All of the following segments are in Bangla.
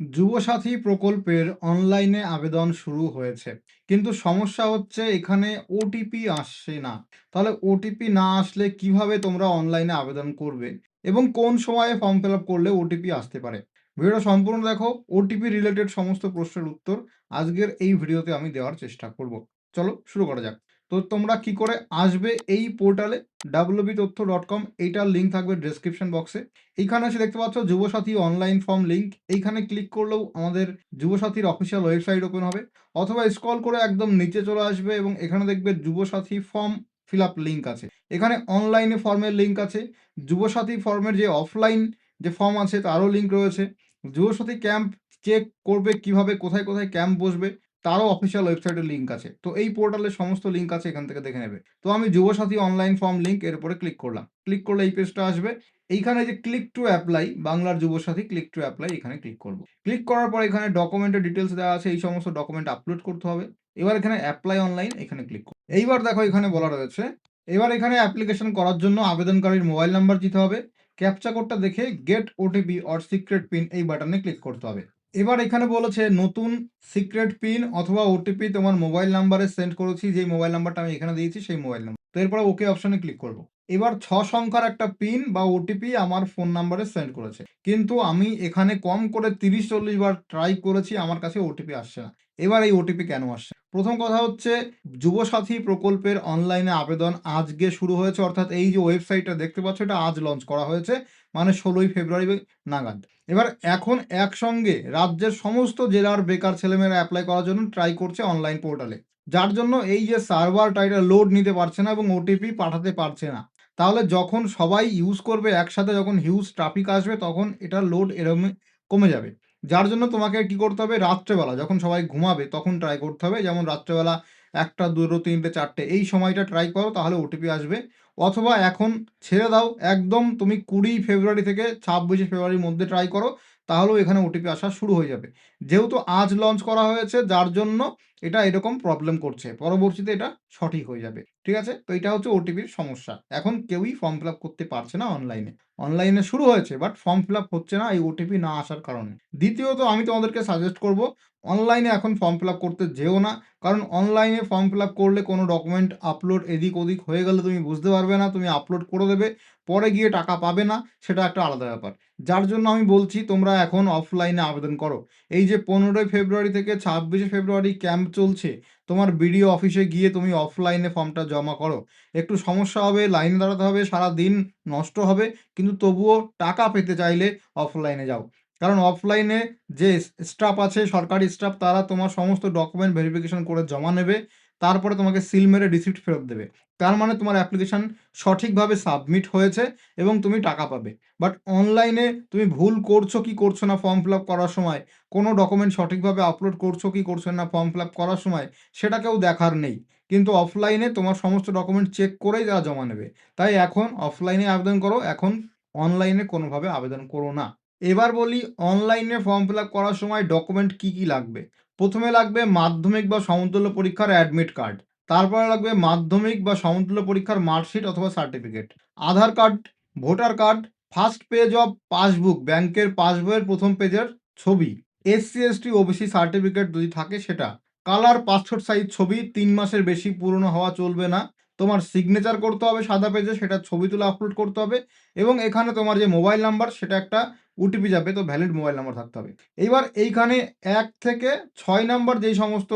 যুবসাথী প্রকল্পের অনলাইনে আবেদন শুরু হয়েছে। কিন্তু সমস্যা হচ্ছে এখানে ওটিপি আসছে না। তাহলে ওটিপি না আসলে কিভাবে তোমরা অনলাইনে আবেদন করবে? এবং কোন সময়ে ফর্ম ফিল আপ করলে ওটিপি আসতে পারে? ভিডিওটা সম্পূর্ণ দেখো। ওটিপি রিলেটেড সমস্ত প্রশ্নের উত্তর আজকের এই ভিডিওতে আমি দেওয়ার চেষ্টা করব। চলো শুরু করা যাক। তো তোমরা কি করে আসবে এই পোর্টালে? wbtotthya.com, এইটার লিঙ্ক থাকবে ডেসক্রিপশন বক্সে। এইখানে এসে দেখতে পাচ্ছ যুবসাথী অনলাইন ফর্ম লিঙ্ক। এইখানে ক্লিক করলেও আমাদের যুবসাথীর অফিসিয়াল ওয়েবসাইট ওপেন হবে, অথবা স্ক্রল করে একদম নিচে চলে আসবে এবং এখানে দেখবে Yuvasathi form fill up link আছে। এখানে অনলাইনে ফর্মের লিঙ্ক আছে, যুবসাথী ফর্মের যে অফলাইন যে ফর্ম আছে তারও লিঙ্ক রয়েছে। যুবসাথী ক্যাম্প চেক করবে কিভাবে, কোথায় কোথায় ক্যাম্প বসবে তারও অফিসিয়াল ওয়েবসাইটের লিঙ্ক আছে। তো এই পোর্টালের সমস্ত লিঙ্ক আছে, এখান থেকে দেখে নেবে। তো আমি যুবসাথী অনলাইন ফর্ম লিঙ্ক এর উপরে ক্লিক করলাম। ক্লিক করলে এই পেজটা আসবে। এইখানে যে ক্লিক টু অ্যাপ্লাই, বাংলার যুবসাথী ক্লিক টু অ্যাপ্লাই, এখানে ক্লিক করব। ক্লিক করার পর এখানে ডকুমেন্টের ডিটেলস দেওয়া আছে, এই সমস্ত ডকুমেন্ট আপলোড করতে হবে। এবার এখানে অ্যাপ্লাই অনলাইন এখানে ক্লিক করব। এইবার দেখো এখানে বলা রয়েছে, এবার এখানে অ্যাপ্লিকেশন করার জন্য আবেদনকারীর মোবাইল নাম্বার দিতে হবে। ক্যাপচা কোডটা দেখে gate OTP or secret pin এই বাটনে ক্লিক করতে হবে। এবার এখানে বলেছে নতুন সিক্রেট পিন অথবা ওটিপি তোমার মোবাইল নাম্বারে সেন্ড করেছি, যে মোবাইল নাম্বারটা আমি এখানে দিয়েছি সেই মোবাইল নাম্বার। তো এরপরে ওকে অপশনে ক্লিক করব। এবার 6 সংখ্যার একটা পিন বা ওটিপি আমার ফোন নাম্বারে সেন্ড করেছে, কিন্তু আমি এখানে কম করে 30-40 বার ট্রাই করেছি, আমার কাছে ওটিপি আসছে না। এবার এই ওটিপি কেন আসছে? প্রথম কথা হচ্ছে, যুবসাথী প্রকল্পের অনলাইনে আবেদন আজকে শুরু হয়েছে, অর্থাৎ এই যে ওয়েবসাইটটা দেখতে পাচ্ছ এটা আজ লঞ্চ করা হয়েছে, মানে 16ই ফেব্রুয়ারি নাগাদ। এবার এখন একসঙ্গে রাজ্যের সমস্ত জেলার বেকার ছেলেমেয়েরা অ্যাপ্লাই করার জন্য ট্রাই করছে অনলাইন পোর্টালে, যার জন্য এই যে সার্ভারটা এটা লোড নিতে পারছে না এবং ওটিপি পাঠাতে পারছে না। তাহলে যখন সবাই ইউজ করবে একসাথে, যখন হিউজ ট্রাফিক আসবে, তখন এটা লোড এরম কমে যাবে। যার জন্য তোমাকে কি করতে হবে, রাত্রেবেলা যখন সবাই ঘুমাবে তখন ট্রাই করতে হবে। যেমন রাত্রেবেলা 1টা, 2টো, 3টে, 4টে এই সময়টা ট্রাই করো, তাহলে ওটিপি আসবে। অথবা এখন ছেড়ে দাও, একদম তুমি 20 ফেব্রুয়ারি থেকে 26 ফেব্রুয়ারির মধ্যে ট্রাই করো, তাহলেও এখানে ওটিপি আসা শুরু হয়ে যাবে। যেহেতু আজ লঞ্চ করা হয়েছে, যার জন্য এটা এরকম প্রবলেম করছে, পরবর্তীতে এটা সঠিক হয়ে যাবে। ঠিক আছে? তো এটা হচ্ছে ওটিপির সমস্যা। এখন কেউই ফর্ম ফিল আপ করতে পারছে না অনলাইনে। অনলাইনে শুরু হয়েছে বাট ফর্ম ফিল আপ হচ্ছে না এই ওটিপি না আসার কারণে। দ্বিতীয়ত আমি তোমাদেরকে সাজেস্ট করব, অনলাইনে এখন ফর্ম ফিল আপ করতে যেও না। কারণ অনলাইনে ফর্ম ফিল আপ করলে কোনো ডকুমেন্ট আপলোড এদিক ওদিক হয়ে গেলে তুমি বুঝতে পারবে না, তুমি আপলোড করে দেবে, পরে গিয়ে টাকা পাবে না, সেটা একটা আলাদা ব্যাপার। যার জন্য আমি বলছি তোমরা এখন অফলাইনে আবেদন করো। এই যে 15ই ফেব্রুয়ারি থেকে 26শে ফেব্রুয়ারি ক্যাম্প চলছে, তোমার বিডিও অফিসে গিয়ে তুমি অফলাইনে ফর্মটা জমা করো। একটু সমস্যা হবে, লাইনে দাঁড়াতে হবে, সারা দিন নষ্ট হবে, কিন্তু তবুও টাকা পেতে চাইলে অফলাইনে যাও। কারণ অফলাইনে যে স্টাফ আছে, সরকারি স্টাফ, তারা তোমার সমস্ত ডকুমেন্ট ভেরিফিকেশন করে জমা নেবে, তারপরে তোমাকে সিল মেরে রিসিপ্ট ফেরত দেবে। তার মানে তোমার অ্যাপ্লিকেশন সঠিকভাবে সাবমিট হয়েছে এবং তুমি টাকা পাবে। বাট অনলাইনে তুমি ভুল করছো কি করছো না ফর্ম ফিল আপ করার সময়, কোনো ডকুমেন্ট সঠিকভাবে আপলোড করছো কি করছো না ফর্ম ফিল আপ করার সময়, সেটা কেউ দেখার নেই। কিন্তু অফলাইনে তোমার সমস্ত ডকুমেন্ট চেক করেই তারা জমা নেবে। তাই এখন অফলাইনে আবেদন করো, এখন অনলাইনে কোনোভাবে আবেদন করো না। এবার বলি, অনলাইনে ফর্ম ফিল আপ করার সময় ডকুমেন্ট কি কি লাগবে। প্রথমে লাগবে মাধ্যমিক বা সমতুল্য পরীক্ষার অ্যাডমিট কার্ড। তারপরে লাগবে মাধ্যমিক বা সমতুল্য পরীক্ষার মার্কশিট অথবা certificate, Aadhaar card, voter card, first page of passbook, ব্যাংকের পাসবইয়ের প্রথম পেজের ছবি, এসসি এসটি ওবিসি সার্টিফিকেট যদি থাকে সেটা, কালার পাসপোর্ট সাইজ ছবি, 3 মাসের বেশি পুরনো হওয়া চলবে না, তোমার সিগনেচার করতে হবে সাদা পেজে, সেটা ছবি তুলে আপলোড করতে হবে, এবং এখানে তোমার যে মোবাইল নাম্বার সেটা একটা ওটিপি যাবে, তো ভ্যালিড মোবাইল নাম্বার থাকতে হবে। এইবার এইখানে 1 থেকে 6 নাম্বার যেই সমস্ত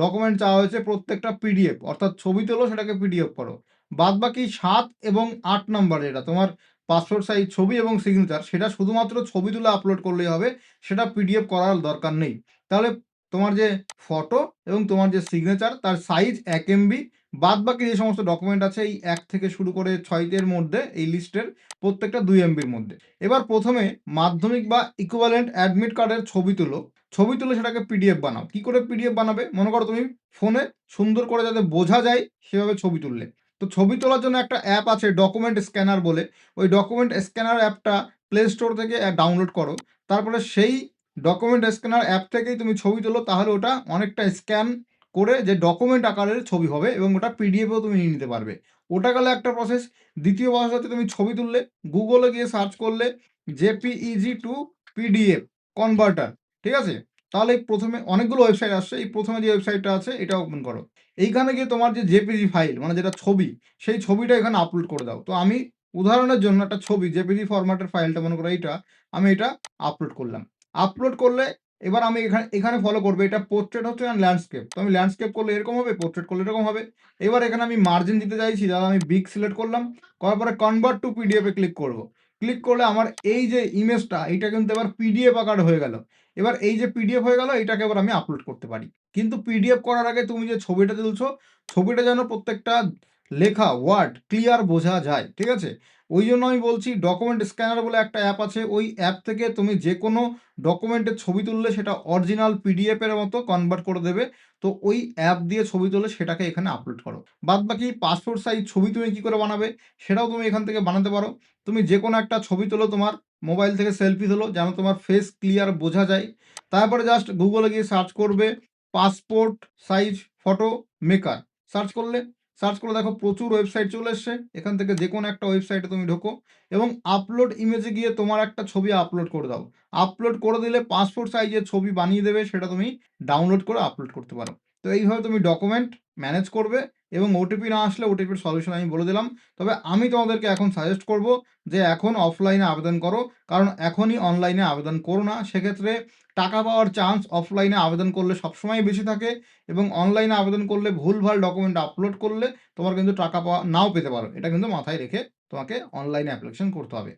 ডকুমেন্ট চাওয়া হয়েছে প্রত্যেকটা পিডিএফ, অর্থাৎ ছবি তোলো সেটাকে পিডিএফ করো। বাদ বাকি 7 এবং 8 নাম্বার যেটা তোমার পাসপোর্ট সাইজ ছবি এবং সিগনেচার, সেটা শুধুমাত্র ছবি তুলে আপলোড করলেই হবে, সেটা পিডিএফ করার দরকার নেই। তাহলে তোমার যে ফটো এবং তোমার যে সিগনেচার তার সাইজ 1 এমবি, বাদ বাকি যে সমস্ত ডকুমেন্ট আছে এই 1 থেকে শুরু করে 6 এর মধ্যে, এই লিস্টের প্রত্যেকটা 2 এমবির মধ্যে। এবার প্রথমে মাধ্যমিক বা ইকুইভ্যালেন্ট অ্যাডমিট কার্ডের ছবি তুলো। ছবি তুলে সেটাকে পিডিএফ বানাও। কি করে পিডিএফ বানাবে? মনে করো তুমি ফোনে সুন্দর করে যাতে বোঝা যায় সেভাবে ছবি তুললে। তো ছবি তোলার জন্য একটা অ্যাপ আছে ডকুমেন্ট স্ক্যানার বলে, ওই ডকুমেন্ট স্ক্যানার অ্যাপটা প্লে স্টোর থেকে ডাউনলোড করো। তারপরে সেই ডকুমেন্ট স্ক্যানার অ্যাপ থেকেই তুমি ছবি তোলো, তাহলে ওটা অনেকটা স্ক্যান করে যে ডকুমেন্ট আকারের ছবি হবে এবং ওটা পিডিএফেও তুমি নিয়ে নিতে পারবে। ওটা গেলে একটা প্রসেস। দ্বিতীয় প্রসেস হচ্ছে, তুমি ছবি তুললে, গুগলে গিয়ে সার্চ করলে জেপিইজি টু পিডিএফ কনভার্টার, ঠিক আছে? তাহলে প্রথমে অনেকগুলো ওয়েবসাইট আসছে। এই প্রথমে যে ওয়েবসাইটটা আছে এটা ওপেন করো। এইখানে গিয়ে তোমার যে জেপিজি ফাইল মানে যেটা ছবি, সেই ছবিটা এখানে আপলোড করে দাও। তো আমি উদাহরণের জন্য একটা ছবি জেপিজি ফরম্যাটের ফাইলটা মনে করো এইটা, আমি এটা আপলোড করলাম। আপলোড করলে এবার আমি এখানে ফলো করবে এটা পোর্ট্রেট হচ্ছে না ল্যান্ডস্কেপ। তো আমি ল্যান্ডস্কেপ করলে এরকম হবে, পোর্ট্রেট করলে এরকম হবে। এবার এখানে আমি মার্জিন দিতে চাইছি, তাহলে আমি বিগ সিলেক্ট করলাম। করার পরে convert to PDF A click করব। ক্লিক করলে আমার এই যে ইমেজটা এইটা কিন্তু এবার পিডিএফ আকারে হয়ে গেল। এবার এই যে পিডিএফ হয়ে গেল এটাকে এবার আমি আপলোড করতে পারি। কিন্তু পিডিএফ করার আগে তুমি যে ছবিটা তুলছো, ছবিটা যেন প্রত্যেকটা লেখা ওয়ার্ড ক্লিয়ার বোঝা যায়। ঠিক আছে? ওইজন্য আমি বলছি ডকুমেন্ট স্ক্যানার বলে একটা অ্যাপ আছে। ওই অ্যাপ থেকে তুমি যেকোনো ডকুমেন্টের ছবি তুললে সেটা অরিজিনাল পিডিএফ এর মতো কনভার্ট করে দেবে। তো ওই অ্যাপ দিয়ে ছবি তুলে সেটাকে এখানে আপলোড করো। বাদবাকি পাসপোর্ট সাইজ ছবি তুমি কি করে বানাবে সেটাও তুমি এখান থেকে বানাতে পারো। তুমি যেকোনো একটা ছবি তোলো, তোমার মোবাইল থেকে সেলফি তোলো যেন তোমার ফেস ক্লিয়ার বোঝা যায়। তারপরে জাস্ট গুগলে গিয়ে সার্চ করবে passport size photo maker. Search করলে দেখো প্রচুর ওয়েবসাইট চলে এসছে। এখান থেকে যেকোনো একটা ওয়েবসাইটে তুমি ঢোকো এবং আপলোড ইমেজে গিয়ে তোমার একটা ছবি আপলোড করে দাও। আপলোড করে দিলে পাসপোর্ট সাইজের ছবি বানিয়ে দেবে, সেটা তুমি ডাউনলোড করে আপলোড করতে পারো। তো এইভাবে তুমি ডকুমেন্ট ম্যানেজ করবে এবং ওটিপি না আসলে ওটিপির সলিউশন আমি বলে দিলাম। তবে আমি তোমাদেরকে এখন সাজেস্ট করব যে এখন অফলাইনে আবেদন করো। কারণ এখনই অনলাইনে আবেদন করো না। সেক্ষেত্রে টাকা পাওয়ার চান্স অফলাইনে আবেদন করলে সবসময়ই বেশি থাকে এবং অনলাইনে আবেদন করলে ভুলভাল ডকুমেন্ট আপলোড করলে তোমার কিন্তু টাকা পাওয়া নাও পেতে পারো। এটা কিন্তু মাথায় রেখে তোমাকে অনলাইনে অ্যাপ্লিকেশন করতে হবে।